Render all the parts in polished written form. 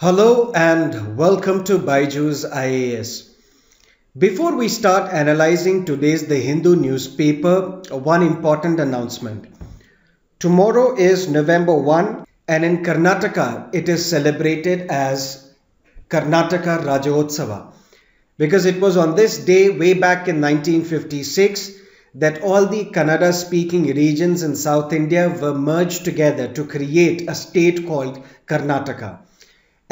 Hello and welcome to BYJU'S IAS. Before we start analyzing today's The Hindu newspaper, one important announcement. Tomorrow is November 1 and in Karnataka it is celebrated as Karnataka Rajyotsava because it was on this day way back in 1956 that all the Kannada speaking regions in South India were merged together to create a state called Karnataka.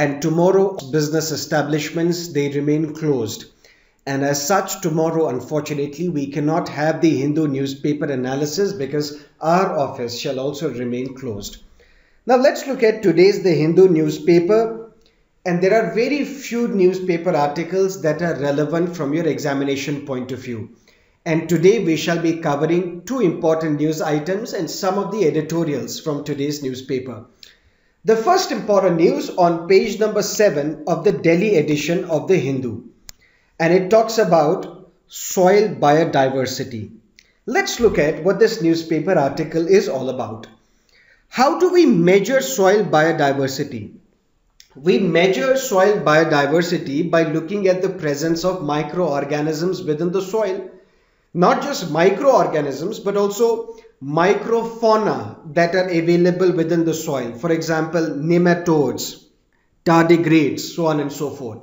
And tomorrow business establishments they remain closed, and as such tomorrow unfortunately we cannot have the Hindu newspaper analysis because our office shall also remain closed. Now let's look at today's The Hindu newspaper, and there are very few newspaper articles that are relevant from your examination point of view, and today we shall be covering two important news items and some of the editorials from today's newspaper. The first important news on page number 7 of the Delhi edition of the Hindu, and it talks about soil biodiversity. Let's look at what this newspaper article is all about. How do we measure soil biodiversity? We measure soil biodiversity by looking at the presence of microorganisms within the soil. Not just microorganisms but also microfauna that are available within the soil. For example, nematodes, tardigrades, so on and so forth.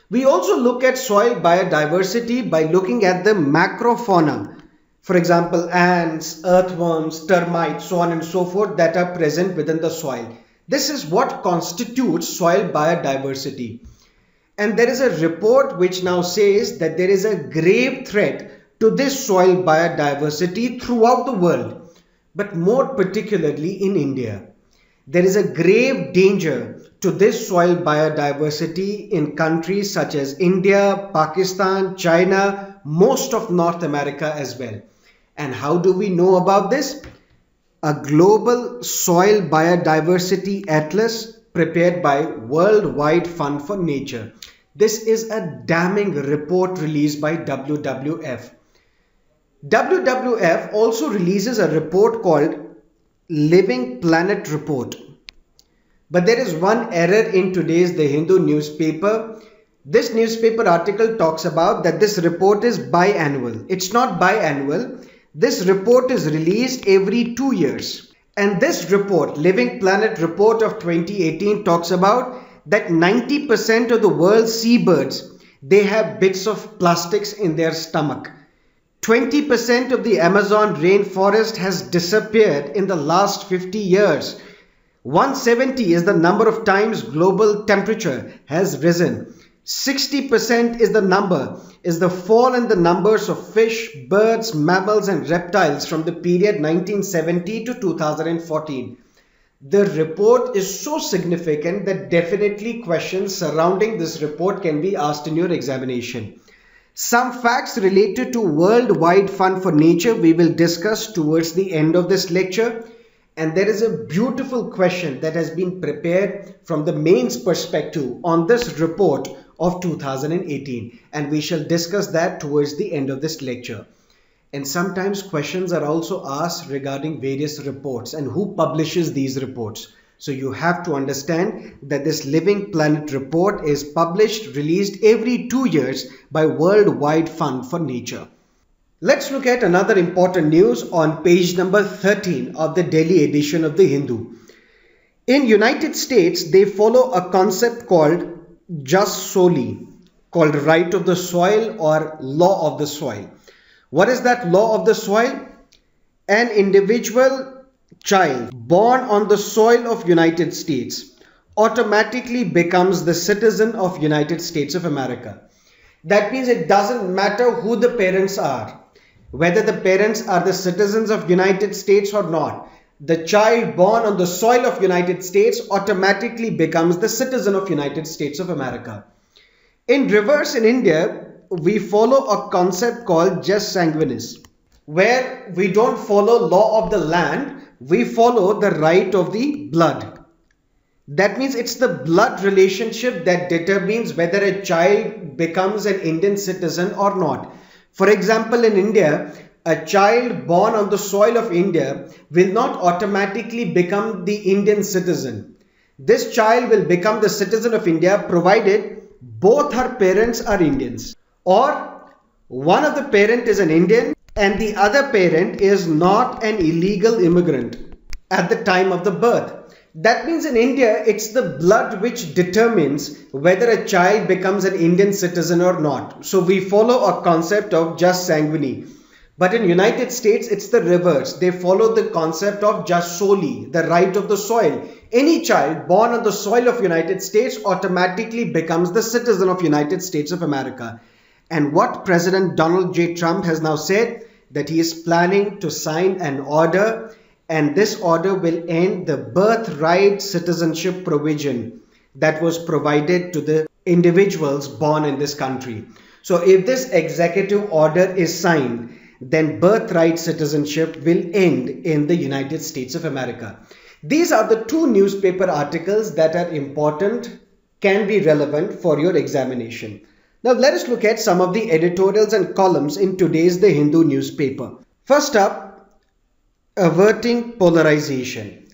We also look at soil biodiversity by looking at the macrofauna. For example, ants, earthworms, termites, so on and so forth that are present within the soil. This is what constitutes soil biodiversity. And there is a report which now says that there is a grave threat to this soil biodiversity throughout the world, but more particularly in India. There is a grave danger to this soil biodiversity in countries such as India, Pakistan, China, most of North America as well. And how do we know about this? A global soil biodiversity atlas prepared by Worldwide Fund for Nature. This is a damning report released by WWF. WWF also releases a report called Living Planet Report. But there is one error in today's The Hindu newspaper. This newspaper article talks about that this report is biannual. It's not biannual. This report is released every 2 years. And this report, Living Planet Report of 2018, talks about that 90% of the world's seabirds, they have bits of plastics in their stomach. 20% of the Amazon rainforest has disappeared in the last 50 years. 170 is the number of times global temperature has risen. 60% is the fall in the numbers of fish, birds, mammals and reptiles from the period 1970 to 2014. The report is so significant that definitely questions surrounding this report can be asked in your examination. Some facts related to Worldwide Fund for Nature we will discuss towards the end of this lecture, and there is a beautiful question that has been prepared from the mains perspective on this report of 2018, and we shall discuss that towards the end of this lecture. And sometimes questions are also asked regarding various reports and who publishes these reports. So you have to understand that this Living Planet report is published, released every 2 years by Worldwide Fund for Nature. Let's look at another important news on page number 13 of the Delhi edition of the Hindu. In United States, they follow a concept called jus soli, called right of the soil or law of the soil. What is that law of the soil? An individual child born on the soil of United States automatically becomes the citizen of United States of America. That means it doesn't matter who the parents are, whether the parents are the citizens of United States or not. The child born on the soil of United States automatically becomes the citizen of United States of America. In reverse, in India, we follow a concept called jus sanguinis, where we don't follow law of the land, we follow the right of the blood. That means it's the blood relationship that determines whether a child becomes an Indian citizen or not. For example, in India, a child born on the soil of India will not automatically become the Indian citizen. This child will become the citizen of India provided both her parents are Indians, or one of the parent is an Indian and the other parent is not an illegal immigrant at the time of the birth. That means in India, it's the blood which determines whether a child becomes an Indian citizen or not. So we follow a concept of jus sanguinis. But in United States, it's the reverse. They follow the concept of jus soli, the right of the soil. Any child born on the soil of United States automatically becomes the citizen of United States of America. And what President Donald J. Trump has now said, that he is planning to sign an order, and this order will end the birthright citizenship provision that was provided to the individuals born in this country. So if this executive order is signed, then birthright citizenship will end in the United States of America. These are the two newspaper articles that are important, can be relevant for your examination. Now let us look at some of the editorials and columns in today's The Hindu newspaper. First up, averting polarization.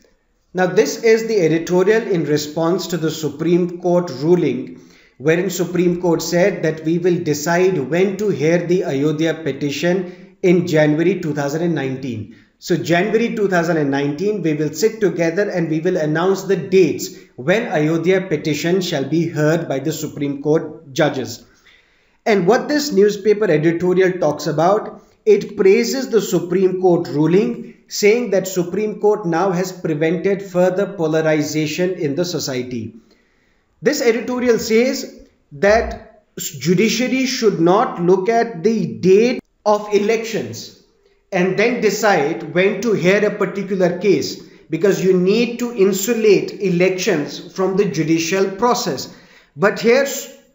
Now this is the editorial in response to the Supreme Court ruling, wherein Supreme Court said that we will decide when to hear the Ayodhya petition in January 2019. So January 2019, we will sit together and we will announce the dates when Ayodhya petition shall be heard by the Supreme Court judges. And what this newspaper editorial talks about, it praises the Supreme Court ruling, saying that Supreme Court now has prevented further polarization in the society. This editorial says that judiciary should not look at the date of elections and then decide when to hear a particular case, because you need to insulate elections from the judicial process. But here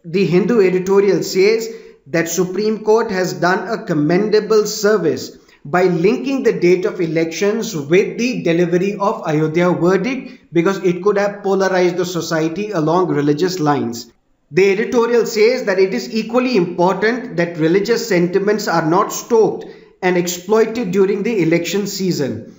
the Hindu editorial says that Supreme Court has done a commendable service by linking the date of elections with the delivery of Ayodhya verdict, because it could have polarized the society along religious lines. The editorial says that it is equally important that religious sentiments are not stoked and exploited during the election season.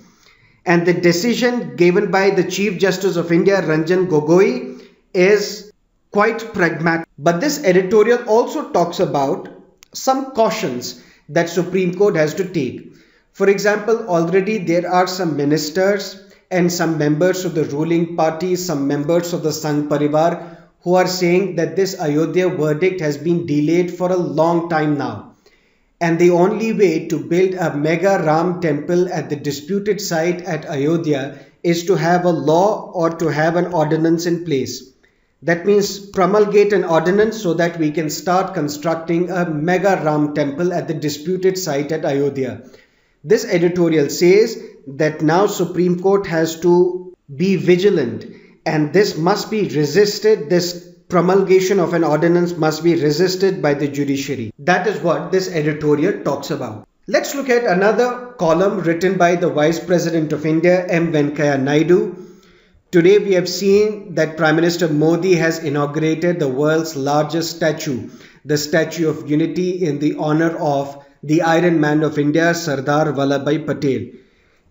And the decision given by the Chief Justice of India, Ranjan Gogoi, is quite pragmatic. But this editorial also talks about some cautions that Supreme Court has to take. For example, already there are some ministers and some members of the ruling party, some members of the Sangh Parivar, who are saying that this Ayodhya verdict has been delayed for a long time now. And the only way to build a mega Ram temple at the disputed site at Ayodhya is to have a law or to have an ordinance in place. That means promulgate an ordinance so that we can start constructing a mega Ram temple at the disputed site at Ayodhya. This editorial says that now Supreme Court has to be vigilant, and this must be resisted. This promulgation of an ordinance must be resisted by the judiciary. That is what this editorial talks about. Let's look at another column written by the Vice President of India, M. Venkaiah Naidu. Today we have seen that Prime Minister Modi has inaugurated the world's largest statue, the Statue of Unity, in the honor of the Iron Man of India, Sardar Vallabhbhai Patel.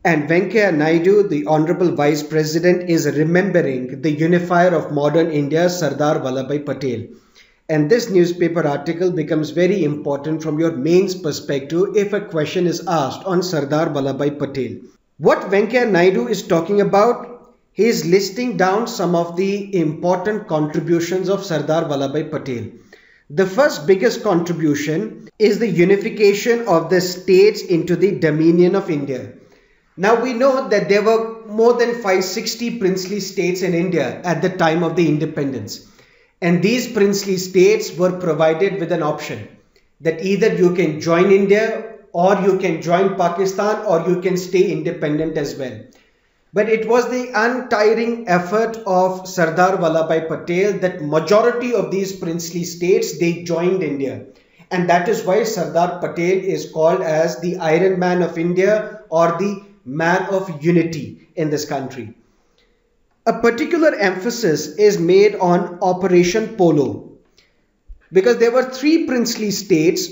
And Venkaiah Naidu, the Honorable Vice President, is remembering the unifier of modern India, Sardar Vallabhbhai Patel. And this newspaper article becomes very important from your mains perspective if a question is asked on Sardar Vallabhbhai Patel. What Venkaiah Naidu is talking about, he is listing down some of the important contributions of Sardar Vallabhbhai Patel. The first biggest contribution is the unification of the states into the Dominion of India. Now we know that there were more than 560 princely states in India at the time of the independence. And these princely states were provided with an option that either you can join India or you can join Pakistan or you can stay independent as well. But it was the untiring effort of Sardar Vallabhbhai Patel that majority of these princely states, they joined India. And that is why Sardar Patel is called as the Iron Man of India or the Man of Unity in this country. A particular emphasis is made on Operation Polo, because there were three princely states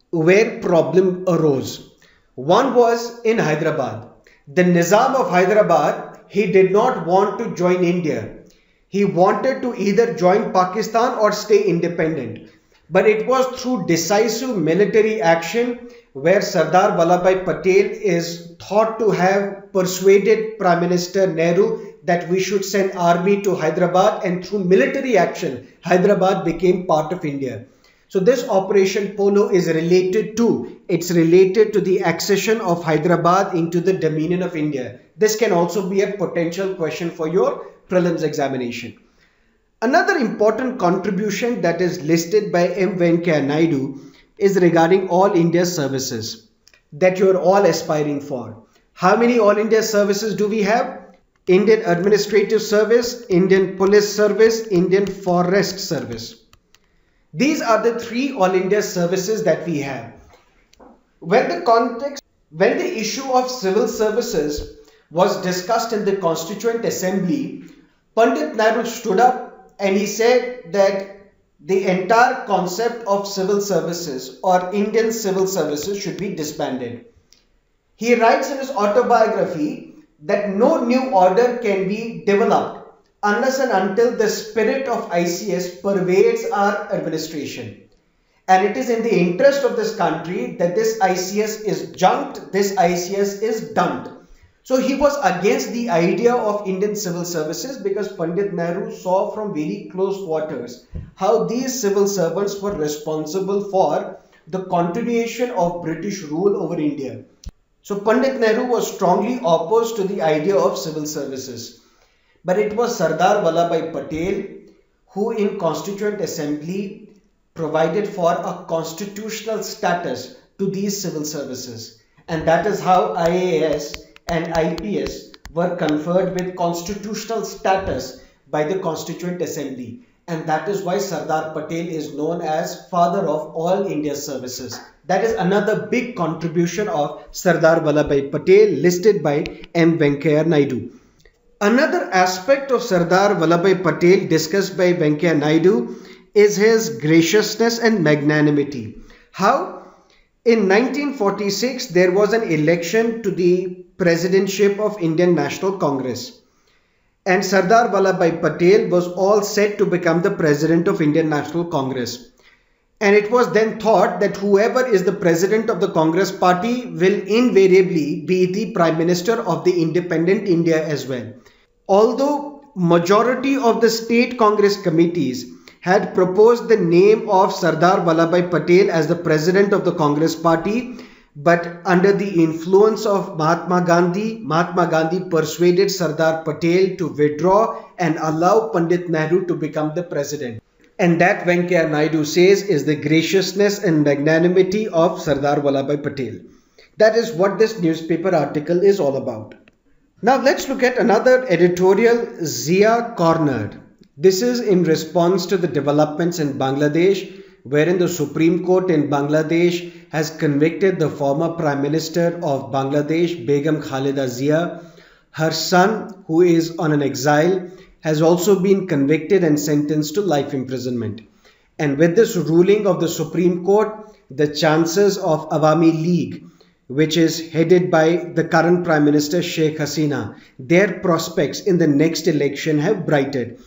where problem arose. One was in Hyderabad. The Nizam of Hyderabad, he did not want to join India. He wanted to either join Pakistan or stay independent. But it was through decisive military action where Sardar Vallabhbhai Patel is thought to have persuaded Prime Minister Nehru that we should send army to Hyderabad, and through military action, Hyderabad became part of India. So this Operation Polo is related to the accession of Hyderabad into the dominion of India. This can also be a potential question for your prelims examination. Another important contribution that is listed by M. Venkaiah Naidu is regarding All India services that you are all aspiring for. How many All India services do we have? Indian Administrative Service, Indian Police Service, Indian Forest Service. These are the three All India services that we have. When the issue of civil services was discussed in the Constituent Assembly, Pandit Nehru stood up and he said that the entire concept of civil services or Indian civil services should be disbanded. He writes in his autobiography that no new order can be developed unless and until the spirit of ICS pervades our administration. And it is in the interest of this country that this ICS is junked, this ICS is dumped. So he was against the idea of Indian civil services because Pandit Nehru saw from very close quarters how these civil servants were responsible for the continuation of British rule over India. So Pandit Nehru was strongly opposed to the idea of civil services. But it was Sardar Vallabhbhai Patel who in Constituent Assembly provided for a constitutional status to these civil services. And that is how IAS and IPS were conferred with constitutional status by the Constituent Assembly. And that is why Sardar Patel is known as father of all India services. That is another big contribution of Sardar Vallabhbhai Patel listed by M. Venkaiah Naidu. Another aspect of Sardar Vallabhbhai Patel discussed by Venkaiah Naidu is his graciousness and magnanimity. How? In 1946, there was an election to the presidentship of Indian National Congress. And Sardar Vallabhbhai Patel was all set to become the president of Indian National Congress. And it was then thought that whoever is the president of the Congress party will invariably be the prime minister of the independent India as well. Although majority of the state Congress committees had proposed the name of Sardar Vallabhbhai Patel as the president of the Congress party, but under the influence of Mahatma Gandhi persuaded Sardar Patel to withdraw and allow Pandit Nehru to become the president. And that Venkaiah Naidu says is the graciousness and magnanimity of Sardar Vallabhbhai Patel. That is what this newspaper article is all about. Now let's look at another editorial, Zia Cornered. This is in response to the developments in Bangladesh, wherein the Supreme Court in Bangladesh has convicted the former Prime Minister of Bangladesh, Begum Khaleda Zia. Her son, who is on an exile, has also been convicted and sentenced to life imprisonment. And with this ruling of the Supreme Court, the chances of Awami League, which is headed by the current Prime Minister Sheikh Hasina, their prospects in the next election have brightened.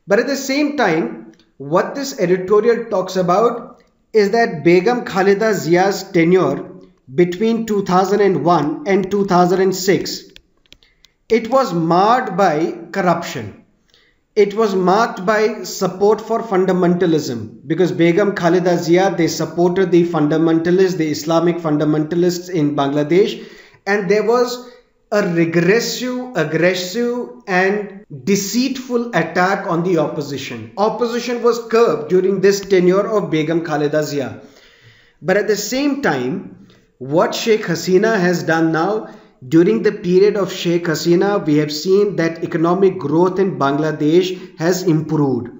But at the same time, what this editorial talks about is that Begum Khaleda Zia's tenure between 2001 and 2006, it was marred by corruption. It was marked by support for fundamentalism, because Begum Khaleda Zia, they supported the fundamentalists, the Islamic fundamentalists in Bangladesh, and there was a regressive, aggressive and deceitful attack on the opposition. Opposition was curbed during this tenure of Begum Khaleda Zia. But at the same time, what Sheikh Hasina has done now, during the period of Sheikh Hasina, we have seen that economic growth in Bangladesh has improved.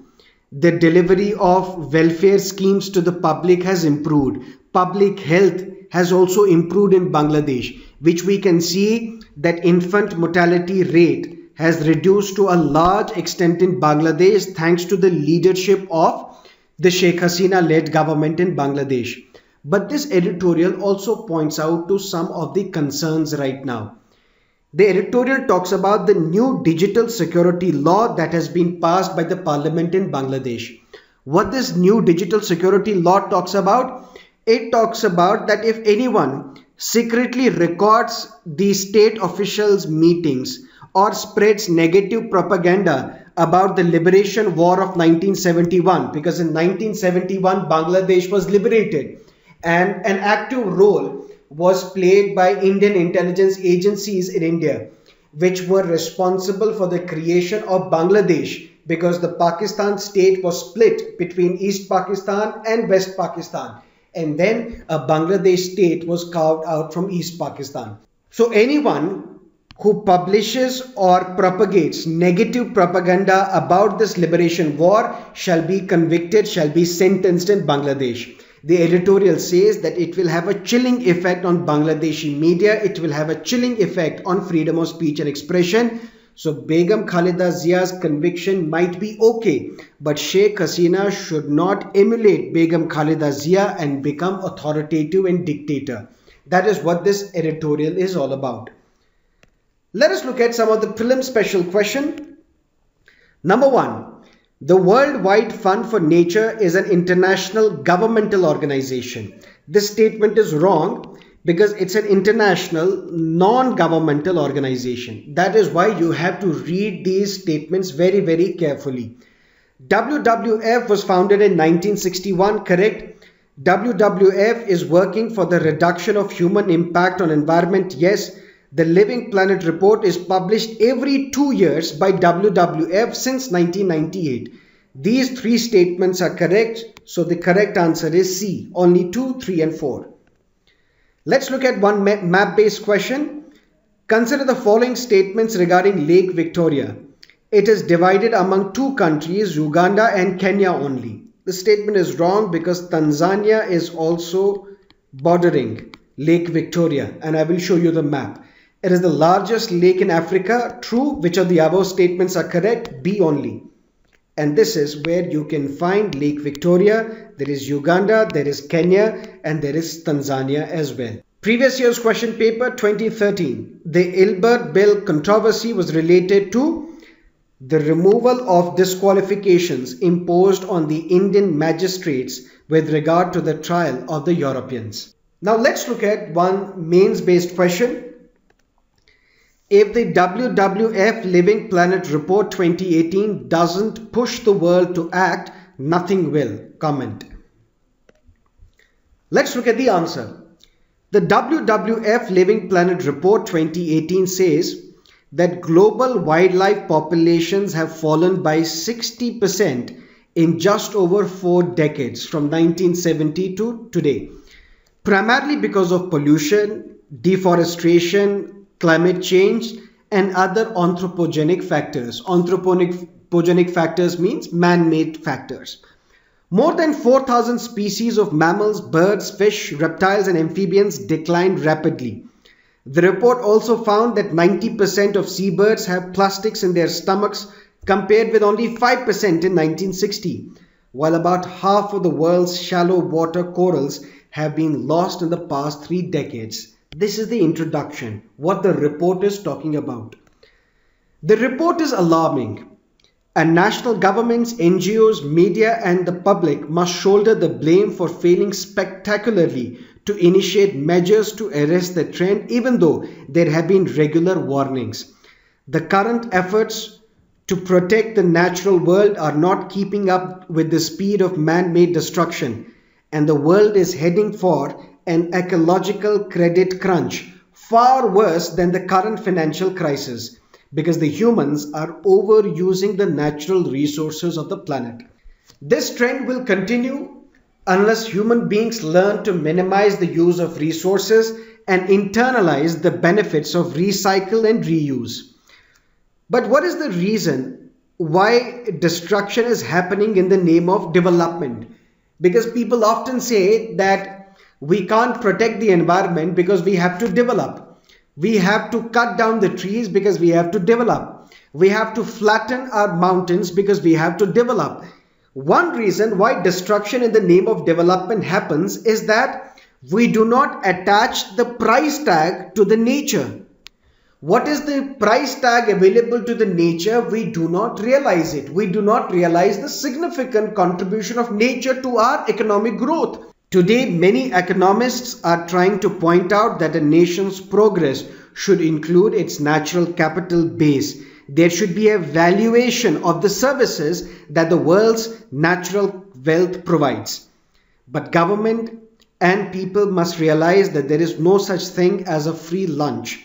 The delivery of welfare schemes to the public has improved. Public health has also improved in Bangladesh, which we can see that infant mortality rate has reduced to a large extent in Bangladesh thanks to the leadership of the Sheikh Hasina-led government in Bangladesh. But this editorial also points out to some of the concerns right now. The editorial talks about the new digital security law that has been passed by the parliament in Bangladesh. What this new digital security law talks about? It talks about that if anyone secretly records the state officials' meetings or spreads negative propaganda about the liberation war of 1971, because in 1971 Bangladesh was liberated and an active role was played by Indian intelligence agencies in India, which were responsible for the creation of Bangladesh, because the Pakistan state was split between East Pakistan and West Pakistan, and then a Bangladesh state was carved out from East Pakistan. So anyone who publishes or propagates negative propaganda about this liberation war shall be convicted, shall be sentenced in Bangladesh. The editorial says that it will have a chilling effect on Bangladeshi media, it will have a chilling effect on freedom of speech and expression. So Begum Khalida Zia's conviction might be okay, but Sheikh Hasina should not emulate Begum Khalida Zia and become authoritative and dictator. That is what this editorial is all about. Let us look at some of the prelim special question. Number 1. The World Wide Fund for Nature is an international governmental organization. This statement is wrong because it's an international non-governmental organization. That is why you have to read these statements very, very carefully. WWF was founded in 1961, correct? WWF is working for the reduction of human impact on environment, yes. The Living Planet report is published every 2 years by WWF since 1998. These three statements are correct, so the correct answer is C, only 2, 3 and 4. Let's look at one map-based question. Consider the following statements regarding Lake Victoria. It is divided among two countries, Uganda and Kenya only. The statement is wrong because Tanzania is also bordering Lake Victoria, and I will show you the map. It is the largest lake in Africa. True. Which of the above statements are correct? B only. And this is where you can find Lake Victoria. There is Uganda, there is Kenya, and there is Tanzania as well. Previous year's question paper 2013. The Ilbert Bill controversy was related to the removal of disqualifications imposed on the Indian magistrates with regard to the trial of the Europeans. Now let's look at one mains-based question. If the WWF Living Planet Report 2018 doesn't push the world to act, nothing will. Comment. Let's look at the answer. The WWF Living Planet Report 2018 says that global wildlife populations have fallen by 60% in just over 4 decades from 1970 to today, primarily because of pollution, deforestation, climate change and other anthropogenic factors. Anthropogenic factors means man-made factors. More than 4,000 species of mammals, birds, fish, reptiles and amphibians declined rapidly. The report also found that 90% of seabirds have plastics in their stomachs compared with only 5% in 1960, while about half of the world's shallow water corals have been lost in the past 3 decades. This is the introduction, what the report is talking about. The report is alarming, and national governments, NGOs, media and the public must shoulder the blame for failing spectacularly to initiate measures to arrest the trend, even though there have been regular warnings. The current efforts to protect the natural world are not keeping up with the speed of man-made destruction, and the world is heading for an ecological credit crunch, far worse than the current financial crisis, because the humans are overusing the natural resources of the planet. This trend will continue unless human beings learn to minimize the use of resources and internalize the benefits of recycle and reuse. But what is the reason why destruction is happening in the name of development? Because people often say that we can't protect the environment because we have to develop. We have to cut down the trees because we have to develop. We have to flatten our mountains because we have to develop. One reason why destruction in the name of development happens is that we do not attach the price tag to the nature. What is the price tag available to the nature? We do not realize it. We do not realize the significant contribution of nature to our economic growth. Today, many economists are trying to point out that a nation's progress should include its natural capital base. There should be a valuation of the services that the world's natural wealth provides. But government and people must realize that there is no such thing as a free lunch.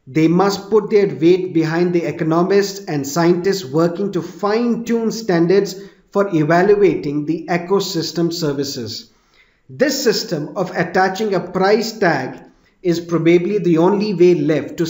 They must put their weight behind the economists and scientists working to fine-tune standards for evaluating the ecosystem services. This system of attaching a price tag is probably the only way left to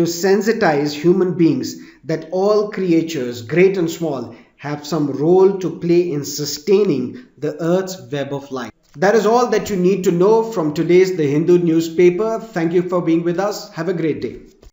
sensitize human beings that all creatures, great and small, have some role to play in sustaining the earth's web of life. That is all that you need to know from today's The Hindu newspaper. Thank you for being with us. Have a great day.